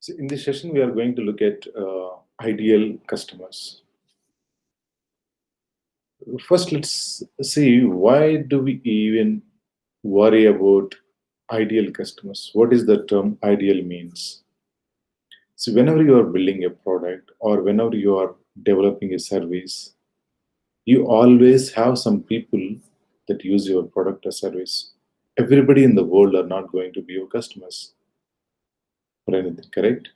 So in this session, we are going to look at ideal customers. First, let's see why do we even worry about ideal customers? What is the term ideal means? So whenever you are building a product or whenever you are developing a service, you always have some people that use your product or service. Everybody in the world are not going to be your customers for anything, correct?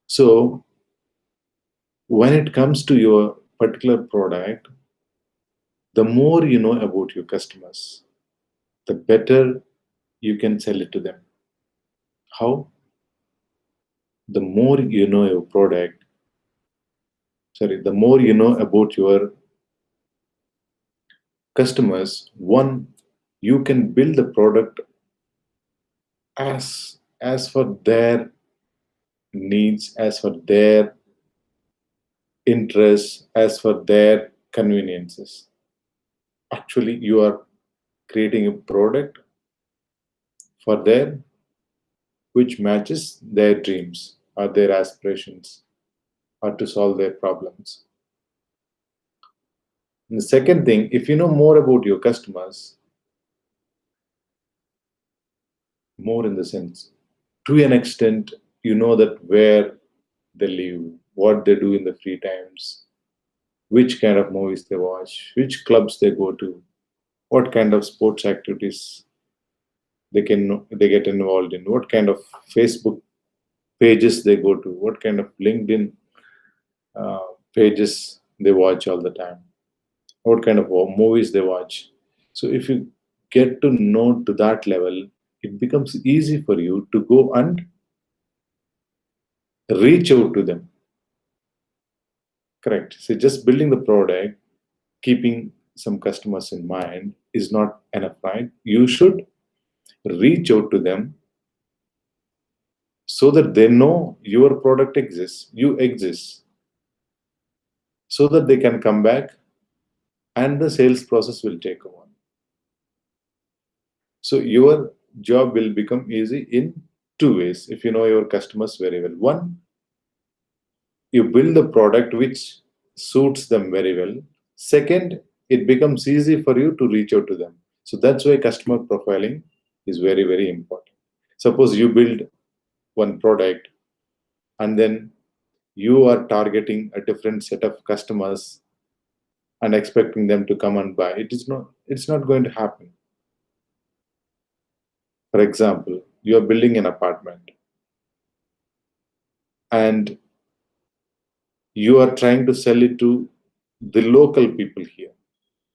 So when it comes to your particular product, the more you know about your customers, the better you can sell it to them. How? The more you know your product, the more you know about your customers, one, you can build the product as for their needs, as for their interests, as for their conveniences. Actually, you are creating a product for them which matches their dreams or their aspirations or to solve their problems. And the second thing, if you know more about your customers, more in the sense, to an extent, you know that where they live, what they do in the free times, which kind of movies they watch, which clubs they go to, what kind of sports activities they get involved in, what kind of Facebook pages they go to, what kind of LinkedIn uh, pages they watch all the time, what kind of movies they watch. So if you get to know to that level, it becomes easy for you to go and reach out to them. Correct. So just building the product, keeping some customers in mind is not enough, right? You should reach out to them so that they know your product exists, you exist, so that they can come back and the sales process will take over. So your job will become easy in two ways if you know your customers very well. One, you build a product which suits them very well. Second, it becomes easy for you to reach out to them. So that's why customer profiling is very, very important. Suppose you build one product and then you are targeting a different set of customers and expecting them to come and buy. It's not going to happen. For example, you are building an apartment and you are trying to sell it to the local people here.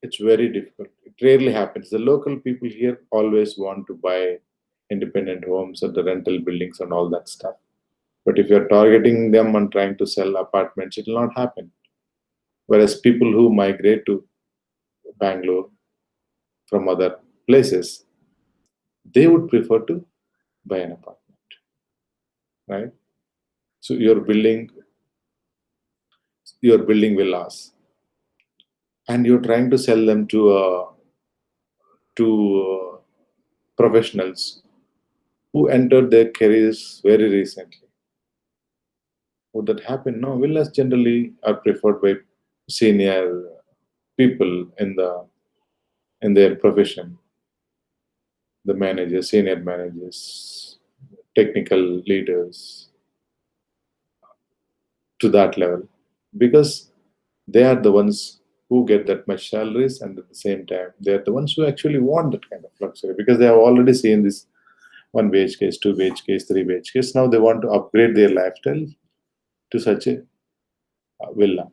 It's very difficult. It rarely happens. The local people here always want to buy independent homes or the rental buildings and all that stuff. But if you're targeting them and trying to sell apartments, it will not happen. Whereas people who migrate to Bangalore from other places, they would prefer to buy an apartment, right? So you're building villas and you're trying to sell them to professionals who entered their careers very recently. Would that happen? No, villas generally are preferred by senior people in their profession, the managers, senior managers, technical leaders, to that level, because they are the ones who get that much salaries, and at the same time they are the ones who actually want that kind of luxury because they have already seen this 1 BHK, 2 BHK, 3 BHK. Now they want to upgrade their lifestyle to such a villa.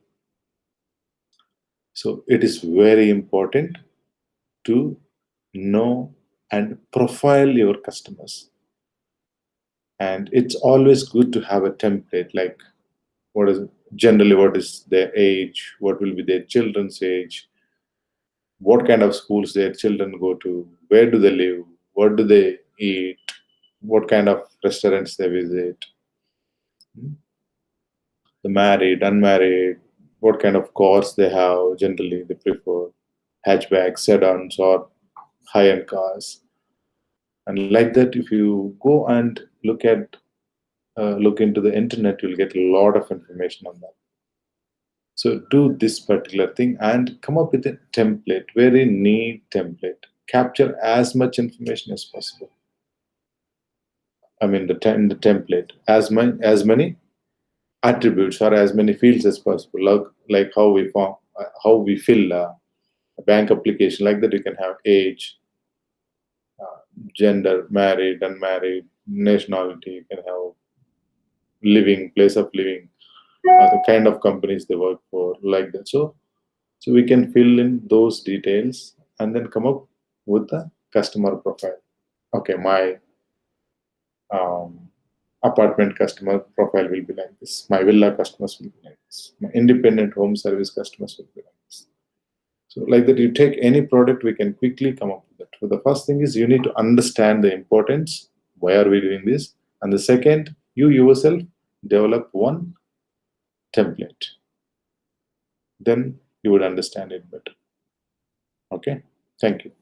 So it is very important to know and profile your customers. And it's always good to have a template like what is their age, what will be their children's age, what kind of schools their children go to, where do they live, what do they eat, what kind of restaurants they visit, the married, unmarried, what kind of cars they have. Generally, they prefer hatchbacks, sedans, or high-end cars. And like that, if you go and look at look into the internet, you'll get a lot of information on that. So do this particular thing and come up with a template, very neat template. Capture as much information as possible. I mean, the template, as many attributes or as many fields as possible. Like how we fill a bank application. Like that, you can have age, gender, married, unmarried, nationality. You can have living, place of living, the kind of companies they work for, like that. So we can fill in those details and then come up with the customer profile. Okay, my um, apartment customer profile will be like this. My villa customers will be like this. My independent home service customers will be like this. So like that, you take any product, we can quickly come up with that. So the first thing is you need to understand the importance. Why are we doing this? And the second, you yourself develop one template. Then you would understand it better. Okay. Thank you.